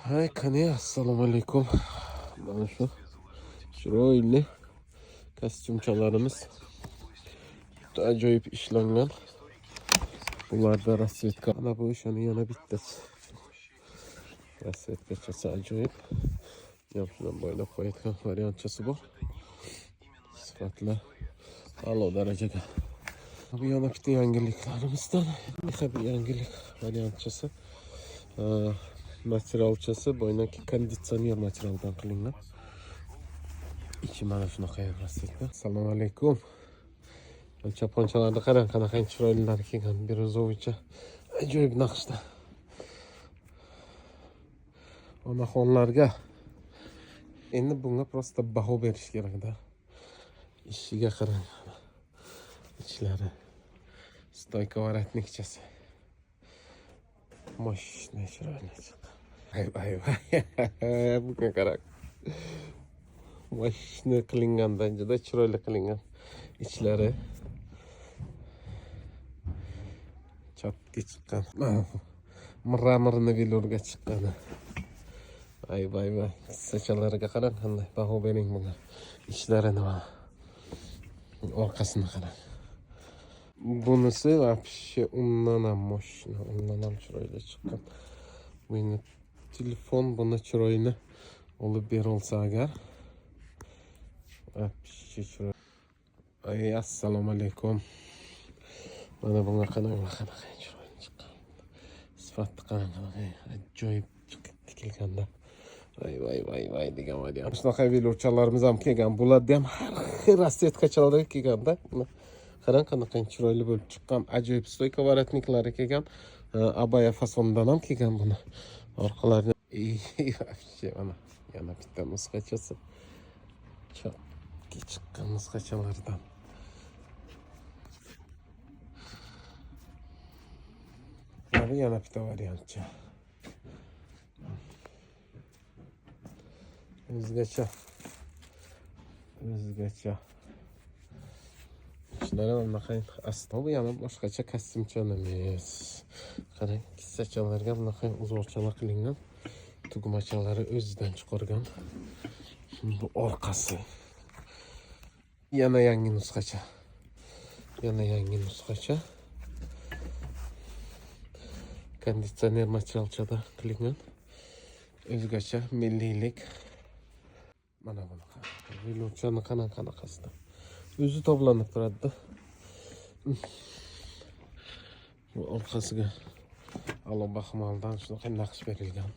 Hay kani assalomu alaykum. Mana shu chiroyli kostyumchalarimiz ajoyib ishlangan. Bularda rasvetka. Mana bu ishning yana bittasi. Rasvetkachasi ajoyib. Ham shundan bo'ylab qo'yadigan variantchasi bor. Sifatli a'lo darajaga. Bu yana bitta yangiliklarimizdan. Bir yangilik variantchasi. Materialchasi bo'ynaki konditsioner materialdan qilingan. İçi mana shunaqa rasvetka. Assalomu alaykum. Chaponchalarni qarang, qanaqa chiroylilar kelgan. Birozovcha ajoyib naqshda. Onaxonlarga endi bunga prosta baho berish kerak-da. Ishiga qarang. İçlari stoyka varatnikchasi. Moshna chiroyli. Vay. Bunga qarang. Moshna qilingandan juda chiroyli qilingan. İçlari chapga chiqqan. Mramorni velurga chiqqan. Vay. Sachalariga qarang, qanday baho bering bunga. İçlari nima? Orqasini qarang. Bunisi вообще undan ham moshna, undan ham chiroyli chiqqan. Meni telefon buni chiroyli olib berilsa agar Ay assalomu alaykum. Mana bunga qanaqa chiroyli chiqqan. Sifatli qanaqa ajoyib tikilganda. Vay degan variant. Shunaqa velurchalarimiz ham kelgan. Bularda ham har xil rasvetkachalar kelganda. Qarang qanaqa chiroyli bo'lib chiqqan. Ajoyib stoyka varatniklari kelgan. Abaya fasondan ham kelgan buni. Orqalarini mana yana bitta nusxachasi. Chapga chiqqan nusxachalardan. Bu yana bitta variantcha. O'zgacha. İçlari mana qarang. Asli bu yana boshqacha kostyumchalarimiz. Qarang, kissachalarga bunaqa uzorchalar qilingan. Tugmachalari o'zidan chiqargan. Bu orqasi. Yana yangi nusxacha. Konditsioner materialchada qilingan. O'zgacha milliylik. Mana bunaqa. Velurchani qanaqasida. O'zi toblanib turadi. Bu orqasiga alo baxmaldan shunaqa naqsh berilgan.